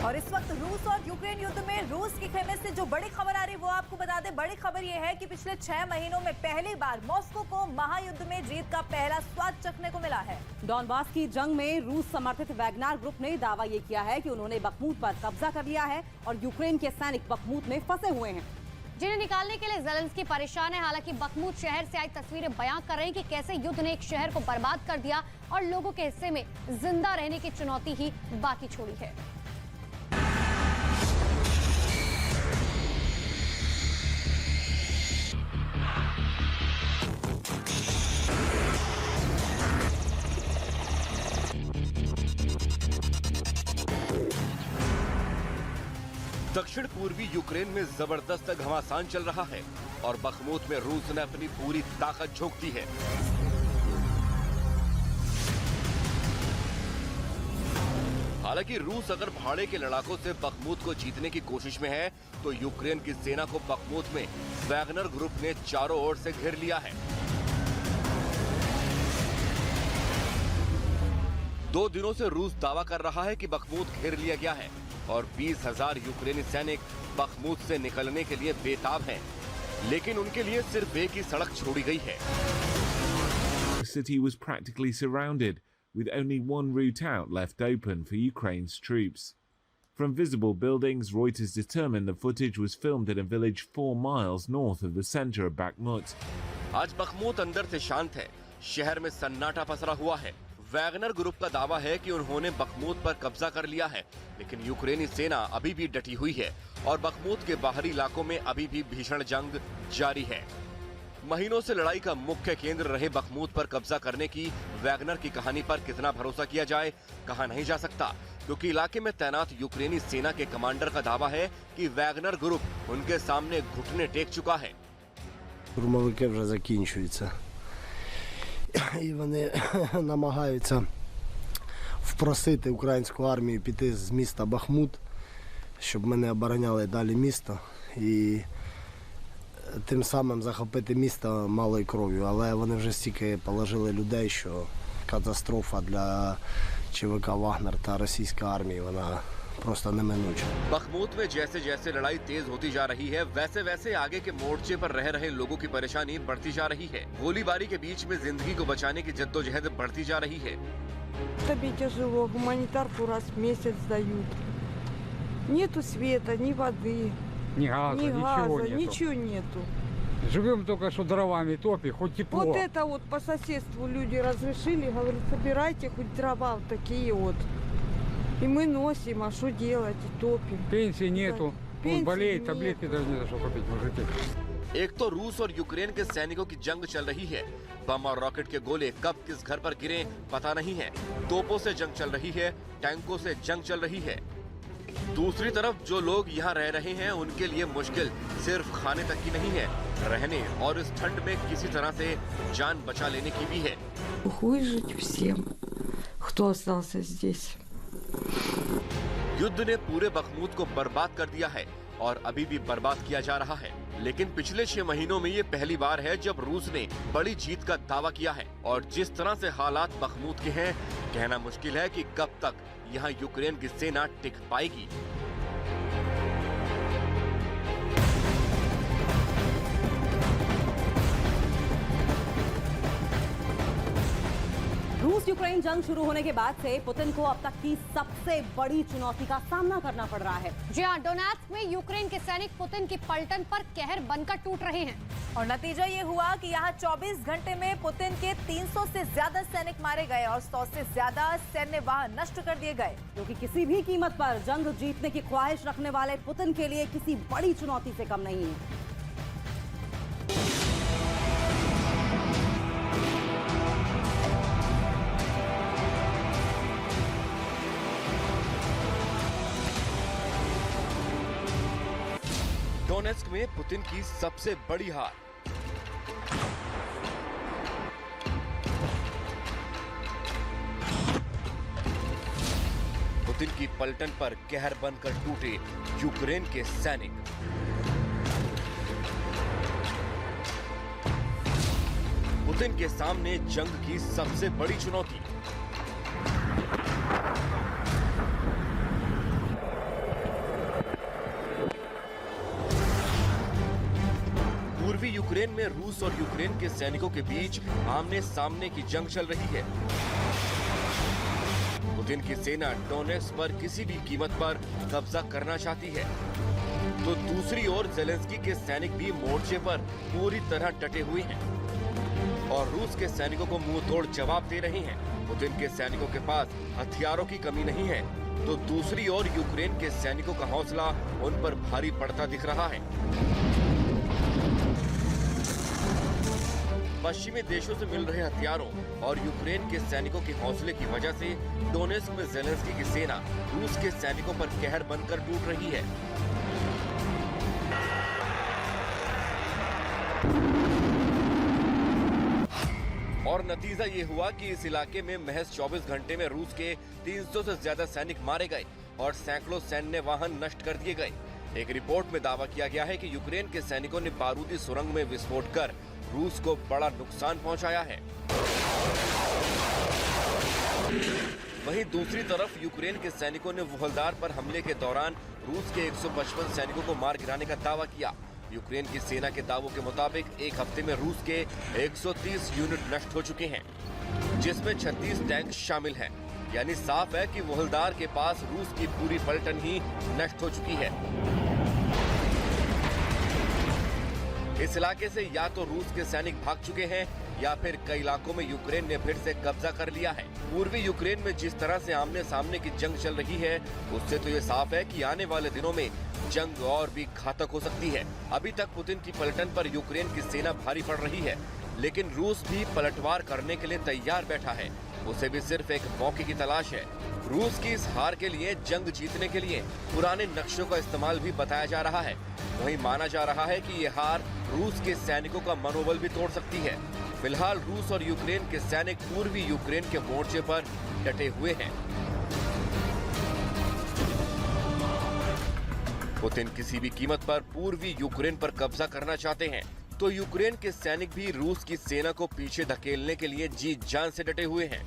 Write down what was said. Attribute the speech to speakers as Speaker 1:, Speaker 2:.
Speaker 1: और इस वक्त रूस और यूक्रेन युद्ध में रूस के खेमे से जो बड़ी खबर आ रही है वो आपको बता दें। बड़ी खबर यह है कि पिछले 6 महीनों में पहली बार मॉस्को को महायुद्ध में जीत का पहला स्वाद चखने को मिला है।
Speaker 2: डॉनबास की जंग में रूस समर्थित वैगनर ग्रुप ने दावा ये किया है कि उन्होंने बखमूत पर कब्जा कर लिया है और यूक्रेन के सैनिक बखमूत में फंसे हुए हैं,
Speaker 3: जिन्हें निकालने के लिए ज़ेलेंस्की परेशान है। हालांकि बखमूत शहर से आई तस्वीरें बयां कर रही हैं कि कैसे युद्ध ने एक शहर को बर्बाद कर दिया और लोगों के हिस्से में जिंदा रहने की चुनौती ही बाकी छोड़ी है।
Speaker 4: दक्षिण पूर्वी यूक्रेन में जबरदस्त घमासान चल रहा है और बखमूत में रूस ने अपनी पूरी ताकत झोंक दी है। हालांकि रूस अगर भाड़े के लड़ाकों से बखमूत को जीतने की कोशिश में है तो यूक्रेन की सेना को बखमूत में वैगनर ग्रुप ने चारों ओर से घेर लिया है। 2 दिनों से रूस दावा कर रहा है कि बखमूत घेर लिया गया है और 20,000 यूक्रेनी सैनिक बखमूत से निकलने के लिए बेताब हैं, लेकिन उनके लिए सिर्फ एक ही सड़क छोड़ी गई है।
Speaker 5: The city was practically surrounded, with only one route out left open for Ukraine's troops. From visible buildings, Reuters determined the footage was filmed in a village 4 miles north of the center of Bakhmut.
Speaker 4: आज Bakhmut अंदर से शांत है, शहर में सन्नाटा पसरा हुआ है। वैगनर ग्रुप का दावा है कि उन्होंने बखमूत पर कब्जा कर लिया है, लेकिन यूक्रेनी सेना अभी भी डटी हुई है और बखमूत के बाहरी इलाकों में अभी भी भीषण जंग जारी है। महीनों से लड़ाई का मुख्य केंद्र रहे बखमूत पर कब्जा करने की वैगनर की कहानी पर कितना भरोसा किया जाए कहा नहीं जा सकता, क्योंकि इलाके में तैनात यूक्रेनी सेना के कमांडर का दावा है कि वैगनर ग्रुप उनके सामने घुटने टेक चुका है।
Speaker 6: Штурмовики вже закінчуються. І вони намагаються впросити українську армію піти з міста Бахмут, щоб ми не обороняли далі місто і тим самим захопити місто малою кров'ю. Але вони вже стільки положили людей, що катастрофа для ЧВК «Вагнер» та російської армії, вона просто неминуча।
Speaker 4: बखमूत में जैसे जैसे लड़ाई तेज होती जा रही है वैसे वैसे आगे के मोर्चे पर रह रहे लोगों की परेशानी बढ़ती जा रही है। गोलीबारी के बीच में जिंदगी को बचाने की जद्दोजहद बढ़ती जा रही है।
Speaker 7: Тебе тяжело, гуманитарку раз в месяц дают. Нету света, ни воды,
Speaker 8: Ни газа,
Speaker 7: ни
Speaker 8: ничего
Speaker 7: газа,
Speaker 8: нету.
Speaker 7: ничего нету.
Speaker 8: Живем только что дровами топи, хоть тепло.
Speaker 7: Вот это вот по соседству люди разрешили, говорят, собирайте хоть дрова вот такие вот. И мы носим, а что делать, и топим.
Speaker 8: Пенсии нету.
Speaker 7: Пенсии
Speaker 8: Он болеет,
Speaker 7: нет.
Speaker 8: таблетки даже не за что купить, мужики.
Speaker 4: एक तो रूस और यूक्रेन के सैनिकों की जंग चल रही है। बम और रॉकेट के गोले कब किस घर पर गिरे पता नहीं है। तोपों से जंग चल रही है, टैंकों से जंग चल रही है। दूसरी तरफ जो लोग यहाँ रह रहे हैं उनके लिए मुश्किल सिर्फ खाने तक की नहीं है, रहने और इस ठंड में किसी तरह से जान बचा लेने की भी है।
Speaker 7: Выжить всем, кто остался здесь.
Speaker 4: युद्ध ने पूरे बखमूत को बर्बाद कर दिया है और अभी भी बर्बाद किया जा रहा है, लेकिन पिछले 6 महीनों में ये पहली बार है जब रूस ने बड़ी जीत का दावा किया है। और जिस तरह से हालात बखमूत के हैं, कहना मुश्किल है कि कब तक यहाँ यूक्रेन की सेना टिक पाएगी।
Speaker 2: रूस यूक्रेन जंग शुरू होने के बाद से पुतिन को अब तक की सबसे बड़ी चुनौती का सामना करना पड़ रहा है।
Speaker 3: जी हाँ, डोनेत्स्क में यूक्रेन के सैनिक पुतिन की पलटन पर कहर बनकर टूट रहे हैं
Speaker 1: और नतीजा ये हुआ कि यहाँ 24 घंटे में पुतिन के 300 से ज्यादा सैनिक मारे गए और 100 से ज्यादा सैन्य वाहन नष्ट कर दिए गए,
Speaker 2: जो कि किसी भी कीमत पर जंग जीतने की ख्वाहिश रखने वाले पुतिन के लिए किसी बड़ी चुनौती से कम नहीं है।
Speaker 4: डोनेत्स्क में पुतिन की सबसे बड़ी हार। पुतिन की पलटन पर कहर बनकर टूटे यूक्रेन के सैनिक। पुतिन के सामने जंग की सबसे बड़ी चुनौती। यूक्रेन में रूस और यूक्रेन के सैनिकों के बीच आमने सामने की जंग चल रही है। पुतिन की सेना डोनेट्स्क पर किसी भी कीमत पर कब्जा करना चाहती है, तो दूसरी ओर जेलेंस्की के सैनिक भी मोर्चे पर पूरी तरह डटे हुए हैं और रूस के सैनिकों को मुंह तोड़ जवाब दे रहे हैं। पुतिन के सैनिकों के पास हथियारों की कमी नहीं है, तो दूसरी ओर यूक्रेन के सैनिकों का हौसला उन पर भारी पड़ता दिख रहा है। पश्चिमी देशों से मिल रहे हथियारों और यूक्रेन के सैनिकों के हौसले की वजह से डोनेट्स्क में जेलेंस्की की सेना रूस के सैनिकों पर कहर बनकर टूट रही है। और नतीजा ये हुआ कि इस इलाके में महज 24 घंटे में रूस के 300 से ज्यादा सैनिक मारे गए और सैकड़ों सैन्य वाहन नष्ट कर दिए गए। एक रिपोर्ट में दावा किया गया है कि यूक्रेन के सैनिकों ने बारूदी सुरंग में विस्फोट कर रूस को बड़ा नुकसान पहुंचाया है। वहीं दूसरी तरफ यूक्रेन के सैनिकों ने वोहलदार पर हमले के दौरान रूस के 155 सैनिकों को मार गिराने का दावा किया। यूक्रेन की सेना के दावों के मुताबिक एक हफ्ते में रूस के 130 यूनिट नष्ट हो चुके हैं, जिसमें 36 टैंक शामिल हैं। यानी साफ है कि वोहलदार के पास रूस की पूरी पलटन ही नष्ट हो चुकी है। इस इलाके से या तो रूस के सैनिक भाग चुके हैं या फिर कई इलाकों में यूक्रेन ने फिर से कब्जा कर लिया है। पूर्वी यूक्रेन में जिस तरह से आमने सामने की जंग चल रही है, उससे तो ये साफ है कि आने वाले दिनों में जंग और भी घातक हो सकती है। अभी तक पुतिन की पलटन पर यूक्रेन की सेना भारी पड़ रही है, लेकिन रूस भी पलटवार करने के लिए तैयार बैठा है। उसे भी सिर्फ एक मौके की तलाश है। रूस की इस हार के लिए, जंग जीतने के लिए पुराने नक्शों का इस्तेमाल भी बताया जा रहा है। वहीं माना जा रहा है कि ये हार रूस के सैनिकों का मनोबल भी तोड़ सकती है। फिलहाल रूस और यूक्रेन के सैनिक पूर्वी यूक्रेन के मोर्चे पर डटे हुए हैं। पुतिन किसी भी कीमत पर पूर्वी यूक्रेन पर कब्जा करना चाहते हैं, तो यूक्रेन के सैनिक भी रूस की सेना को पीछे धकेलने के लिए जी जान से डटे हुए हैं।